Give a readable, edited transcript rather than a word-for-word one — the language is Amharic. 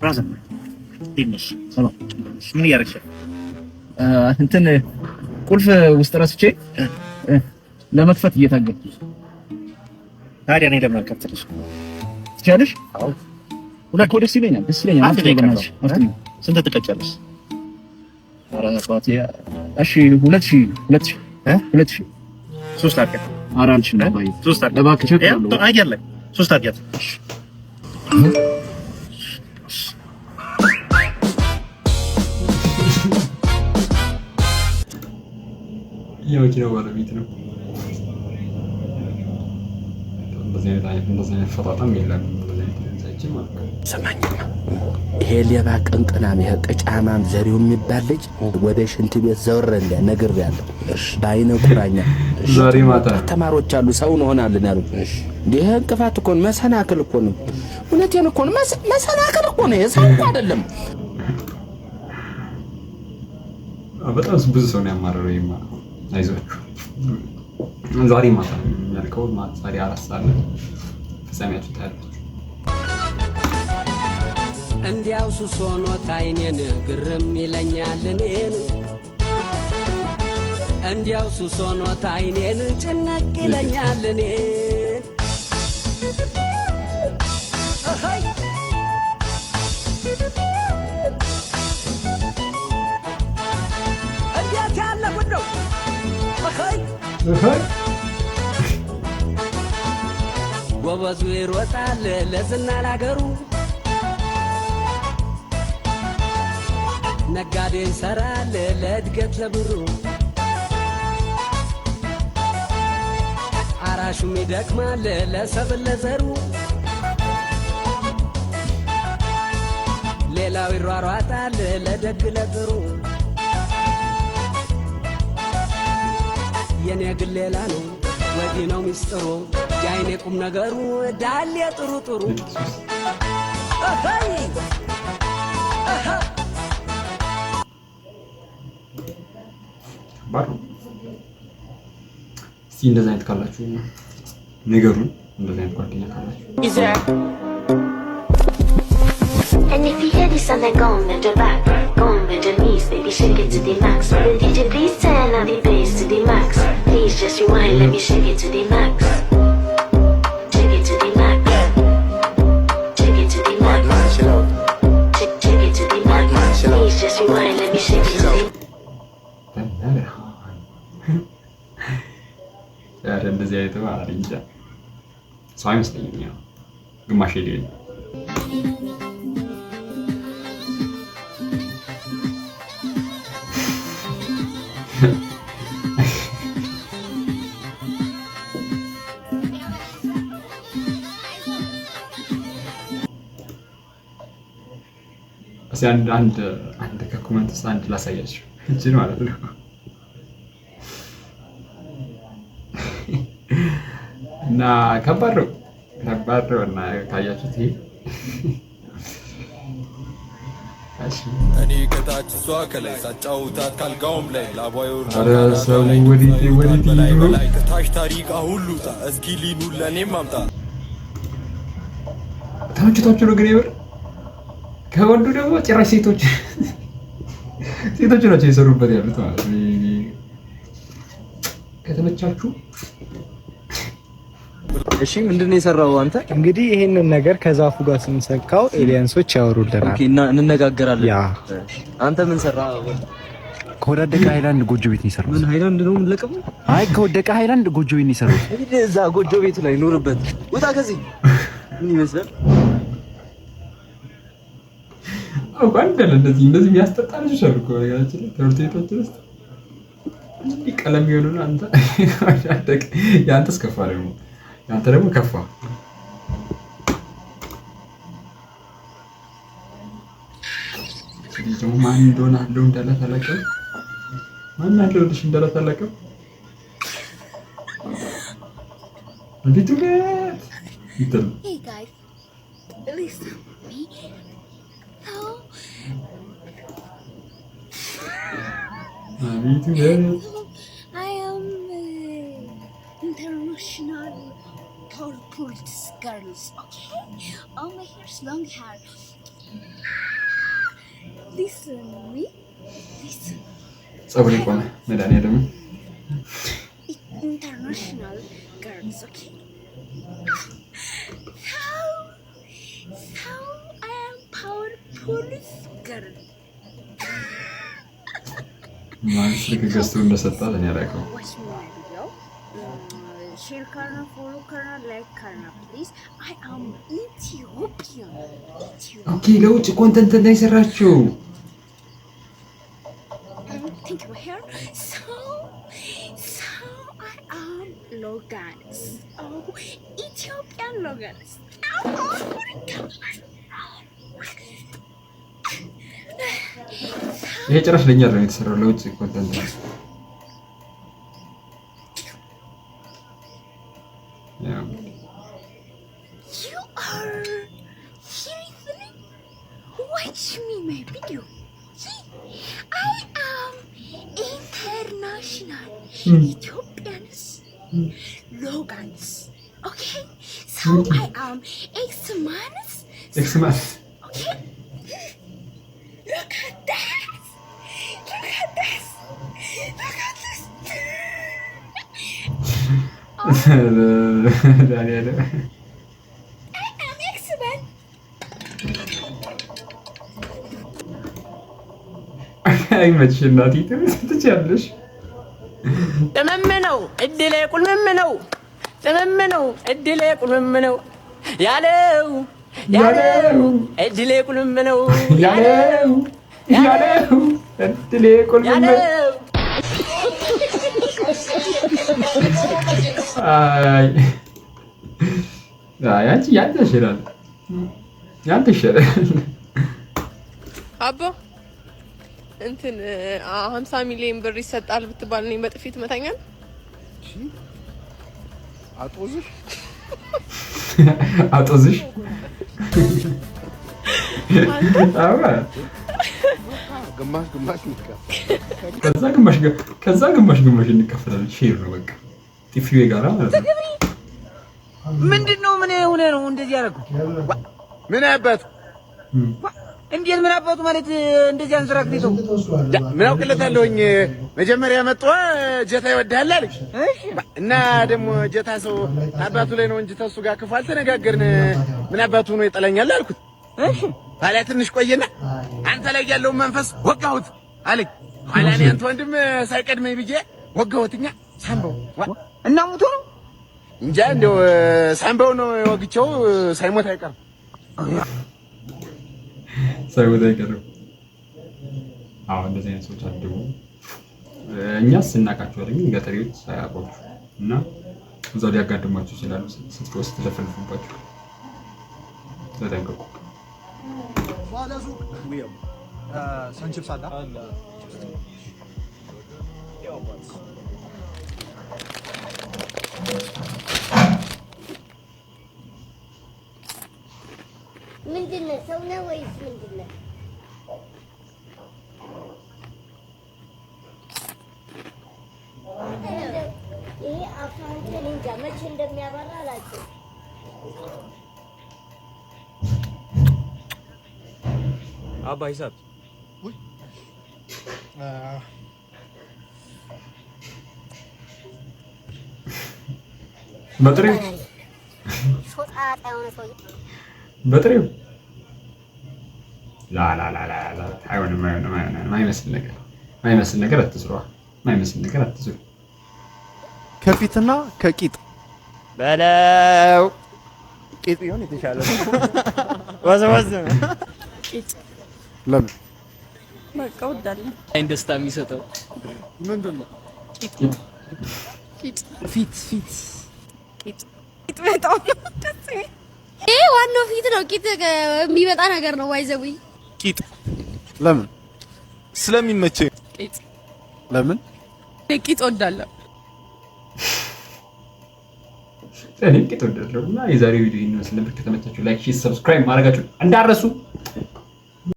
ብራዘር ትንሽ ሰላም ምን ያረክሽ? እንትን ቁልፍ ውስጥ ረስቼ ለመክፈት እየታገልኩ። ታዲያ እኔ ለምን አልከፍትልሽ? ትችያለሽ? አዎ ሁለት ደስ ይለኛል። ስንት ትቀጫለሽ? ኧረ አባቴ እሺ 2000 3 አድርገን አራንቺ ነው ባይ 3 አድርገን እባክሽ አየር ላይ 3 አድርገን የመኪናው ባለቤት ነው። እንደዚህ አይነት ፈጣጣም የለም። ሰማኝማ ይሄ ሌባ ቅንቅናም ይሄ ቅጫማም ዘሪው የሚባል ልጅ ወደ ሽንት ቤት ዘወር እንደ ነግሬያለሁ። በአይነ ቁራኛ ዛሬ ማታ ተማሪዎች አሉ ሰው እንሆናለን ያሉ። ይሄ እንቅፋት እኮ ነው፣ መሰናክል እኮ ነው። እውነቴን እኮ ነው፣ መሰናክል እኮ ነው። ሰው እኮ አይደለም። በጣም ብዙ ሰው ነው ያማረረው። ይማ አይዟችሁ ዛሬ ማታ የሚያልቀው ዛሬ 4 ሰዓት ነው። ፍጻሜያችሁ ታያላችሁ። እንዲያው ሱስ ሆኖት አይኔን ግርም ይለኛል እኔን እንዲያው ሱስ ሆኖት አይኔን ጭነቅ ይለኛል እኔን እንዴት ያለ ጉድ ነው! ጎበዙ ይሮጣል ለዝና ላገሩ ነጋዴ ይሰራል ለእድገት ለብሩ አራሹም ይደክማል ለሰብል ለዘሩ ሌላው ይሯሯጣል ለደግ ለጥሩ የኔ ግን ሌላ ነው ወዲህ ነው ሚስጥሩ የአይኔ ቁም ነገሩ ዳሌ ጥሩ ጥሩ ባሩ እስቲ እንደዛ አይነት ካላችሁ ነገሩን እንደዛ አይነት ጓደኛ ካላችሁ And if you hear this song, then go on with the back, go on with the knees, baby, shake it to the max. Will DJ please turn on the bass to the max? Please just rewind, let me shake it to the max. Shake it to the max. Shake it to the max. Shake it to the max. Please just rewind, let me shake it to the max. ያረ እንደዚህ አይተው አሪንጃ ሰው አይመስለኝም። ያው ግማሽ ሄደ እሺ አንድ ከኮሜንት ውስጥ አንድ ላሳያችሁ እንጂ ማለት ነው። እና ከባድ ነው እና ካያችሁት ይሄ እኔ ከታች እሷ ከላይ ሳጫውታት ካልጋውም ላይ ላባዩ ሰው ወዲህ ላይ ከታች ታሪክ ሁሉ እስኪ ሊኑ ለኔም አምጣ ታችታችሁ ነው ግን ይበር ከወንዱ ደግሞ ጭራሽ ሴቶች ናቸው የሰሩበት ያሉት ማለት ነው። ከተመቻችሁ እሺ ምንድነው የሰራው አንተ? እንግዲህ ይሄንን ነገር ከዛፉ ጋር ስንሰካው ኤሊያንሶች ያወሩልናል። ኦኬ እና እንነጋገራለን። ያ አንተ ምን ሰራ? ከወደቀ ሃይላንድ ጎጆ ቤት ነው የሰራው። ምን ሃይላንድ ነው የምንለቀመው? አይ ከወደቀ ሃይላንድ ጎጆ ቤት ነው የሰራው። እዛ ጎጆ ቤቱ ላይ ኖርበት። ወጣ ከዚህ ምን ይመስላል? አንዳንድ እንደዚህ የሚያስጠጣ ልጅ ሸርኮ ነገራችን ትምህርት ቤታችን ውስጥ ቀለም ይሆኑና አንተ ያንተስ ከፋ ደግሞ ያንተ ደግሞ ከፋ። ስለዚህ ማን እንደሆነ አለው እንዳላተለቀም ማን አለው ልጅ እንዳላተለቀም እንዴት ነው ይተል Hey guys, listen to me. Hello. I am international corporate girls. Okay, all my hair's long hair. Listen to me. Listen. ጸጉር ይቆመ መድኃኒዓለም International girls, okay? So I am powerful girl. ማን ስልክ ገዝቶ እንደሰጣት እኔ አላውቅም። Watch my video. Share karna, follow karna, like karna, please. I am Ethiopian. ኦኬ ለውጭ ኮንተንት ላይ ሰራችሁ። Think about here. So I am Loganes. Oh, Ethiopian Loganes. ይሄ ጭራሽ ለኛ ነው የተሰራው ለውጭ ኮንተንት ነው። You are seriously watch me my video. See, I am international Ethiopians Logans. Okay, so I am X-Mans. Okay, look at that. Look at this. Look at this. I am X-Man. አይ መቼ እናቴ ትችያለሽ። ጥምምነው እድሌ ቁልምምነው ጥምምነው እድሌ ቁልምምነው ያለው እድሌ ቁልምምነው ያለው እድሌ ቁልምምነው አይ አንቺ ያንተ ይሻላል ያንተ ይሻላል። አቦ እንትን 50 ሚሊዮን ብር ይሰጣል ብትባል እኔ በጥፊ ትመታኛል? አጦዝሽ አባ ከዛ ግማሽ እንከፈላለን። ሼር ነው በቃ ቲፊው ጋራ ማለት ነው። ምንድነው? ምን ሆነ ነው እንደዚህ ያደረገው? ምን አባቱ እንዴት ምን አባቱ ማለት እንደዚህ አንዘራክት ይተው ምን አውቅለታለሁኝ። መጀመሪያ መጥቶ ጀታ ይወዳል አለኝ እና ደግሞ ጀታ ሰው አባቱ ላይ ነው እንጂ ተሱ ጋር ክፉ አልተነጋገርን። ምን አባቱ ነው ይጠላኛል አልኩት። እሺ ታዲያ ትንሽ ቆየና አንተ ላይ ያለው መንፈስ ወጋሁት አለኝ። ኋላ እኔ አንተ ወንድም ሳይቀድመኝ ብዬ ወጋሁትኛ ሳምባው እና ሙቶ ነው እንጃ እንደው ሳምባው ነው ወግቸው ሳይሞት አይቀርም። ሳይሞት አይቀርም። አዎ እንደዚህ አይነት ሰዎች አሉ። እኛስ እናውቃቸው አይደል? ገጠሪዎች ሳያውቁት እና እዛው ሊያጋድማቸው ይችላሉ። ስትወስድ ለፈልፉባቸው ተጠንቀቁ። ባለሱ ወይም ሰንችፕ ሳላ ምንድነው? ሰው ነው ወይስ ምንድነው? ይሄ አፋንቴን እንጃ መቼ እንደሚያበራ አላውቅም። አባ ሂሳብ በጥሬው ሾጣጣ የሆነ ሰው በጥሬው ላ አይሆንም። ማይመስል ነገር አትስሩ። ከፊትና ከቂጥ በለው ቂጥ ይሁን የተሻለ ወዘወዝ ቂጥ ለምን በቃ ወዳለሁ። አይን ደስታ የሚሰጠው ምንድነው? ቂጥ ቂጥ በጣም ደስ ይላል። ይሄ ዋናው ፊት ነው። ቂጥ የሚመጣ ነገር ነው። ዋይዘዊ ቂጥ ለምን ስለሚመቸኝ። ቂጥ ለምን ቂጥ ወዳለሁ። እኔ ቂጥ ወዳለሁ። እና የዛሬው ቪዲዮ ይመስል ነበር። ከተመቻችሁ ላይክ፣ ሼር፣ ሰብስክራይብ ማድረጋችሁ እንዳረሱ